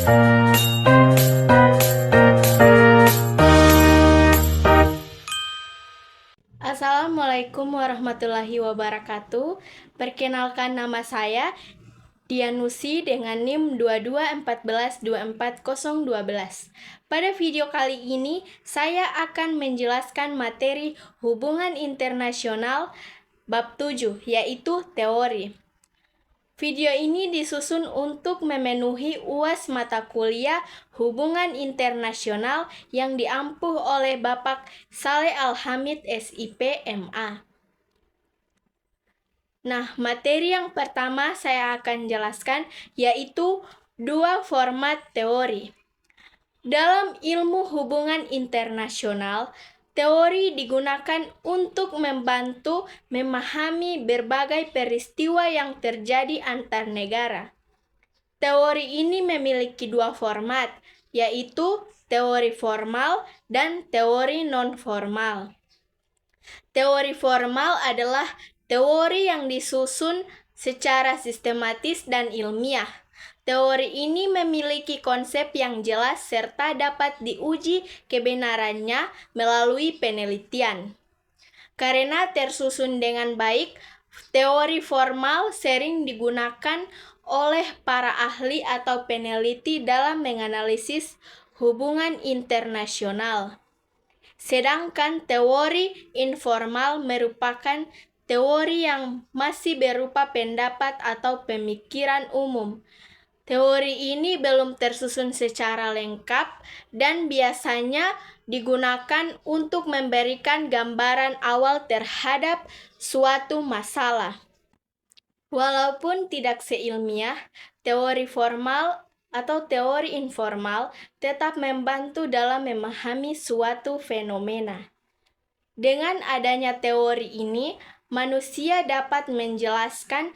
Assalamualaikum warahmatullahi wabarakatuh. Perkenalkan, nama saya Dianusi dengan NIM 2214124012. Pada video kali ini, saya akan menjelaskan materi hubungan internasional bab 7, yaitu teori. Video ini disusun untuk memenuhi UAS mata kuliah Hubungan Internasional yang diampuh oleh Bapak Saleh Al-Hamid SIP MA. Nah, materi yang pertama saya akan jelaskan yaitu dua format teori. Dalam ilmu hubungan internasional, teori digunakan untuk membantu memahami berbagai peristiwa yang terjadi antar negara. Teori ini memiliki dua format, yaitu teori formal dan teori non-formal. Teori formal adalah teori yang disusun secara sistematis dan ilmiah. Teori ini memiliki konsep yang jelas serta dapat diuji kebenarannya melalui penelitian. Karena tersusun dengan baik, teori formal sering digunakan oleh para ahli atau peneliti dalam menganalisis hubungan internasional. Sedangkan teori informal merupakan teori yang masih berupa pendapat atau pemikiran umum. Teori ini belum tersusun secara lengkap dan biasanya digunakan untuk memberikan gambaran awal terhadap suatu masalah. Walaupun tidak seilmiah, teori formal atau teori informal tetap membantu dalam memahami suatu fenomena. Dengan adanya teori ini, manusia dapat menjelaskan,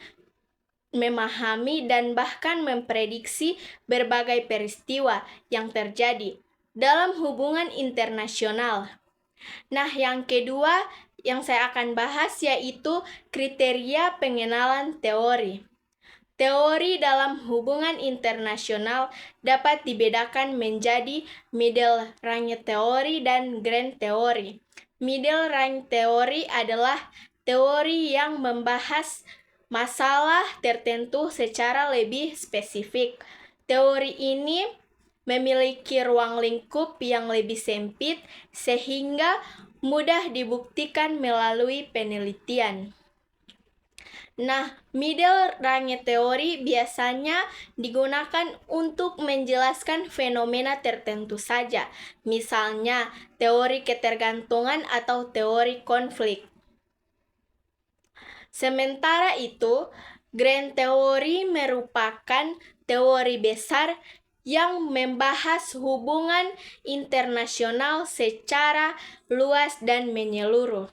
memahami, dan bahkan memprediksi berbagai peristiwa yang terjadi dalam hubungan internasional. Nah, yang kedua yang saya akan bahas yaitu kriteria pengenalan teori. Teori dalam hubungan internasional dapat dibedakan menjadi middle range teori dan grand teori. Middle range teori adalah teori yang membahas masalah tertentu secara lebih spesifik. Teori ini memiliki ruang lingkup yang lebih sempit sehingga mudah dibuktikan melalui penelitian. Nah, middle range teori biasanya digunakan untuk menjelaskan fenomena tertentu saja, misalnya teori ketergantungan atau teori konflik. Sementara itu, grand teori merupakan teori besar yang membahas hubungan internasional secara luas dan menyeluruh.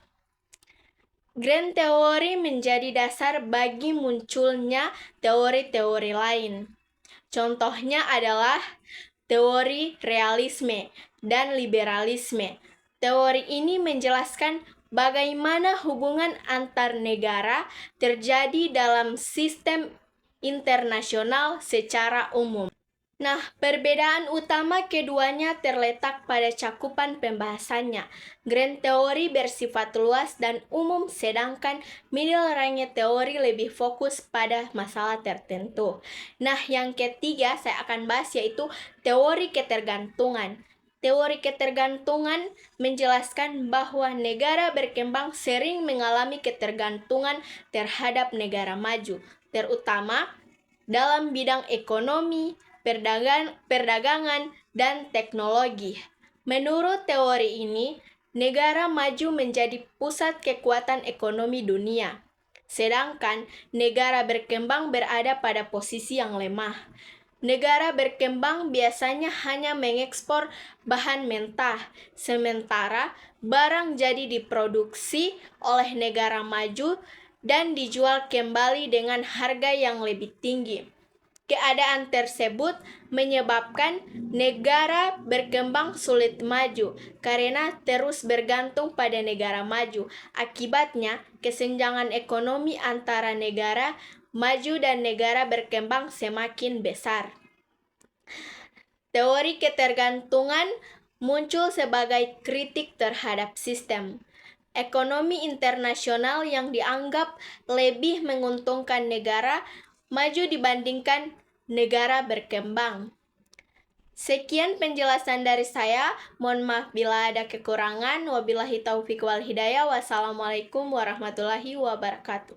Grand teori menjadi dasar bagi munculnya teori-teori lain. Contohnya adalah teori realisme dan liberalisme. Teori ini menjelaskan bagaimana hubungan antar negara terjadi dalam sistem internasional secara umum. Nah, perbedaan utama keduanya terletak pada cakupan pembahasannya. Grand teori bersifat luas dan umum, sedangkan middle range teori lebih fokus pada masalah tertentu. Nah, yang ketiga saya akan bahas yaitu teori ketergantungan. Teori ketergantungan menjelaskan bahwa negara berkembang sering mengalami ketergantungan terhadap negara maju, terutama dalam bidang ekonomi, perdagangan, dan teknologi. Menurut teori ini, negara maju menjadi pusat kekuatan ekonomi dunia, sedangkan negara berkembang berada pada posisi yang lemah. Negara berkembang biasanya hanya mengekspor bahan mentah, sementara barang jadi diproduksi oleh negara maju dan dijual kembali dengan harga yang lebih tinggi. Keadaan tersebut menyebabkan negara berkembang sulit maju karena terus bergantung pada negara maju. Akibatnya, kesenjangan ekonomi antara negara maju dan negara berkembang semakin besar. Teori ketergantungan muncul sebagai kritik terhadap sistem ekonomi internasional yang dianggap lebih menguntungkan negara maju dibandingkan negara berkembang. Sekian penjelasan dari saya. Mohon maaf bila ada kekurangan. Wabillahi taufiq wal hidayah. Wassalamualaikum warahmatullahi wabarakatuh.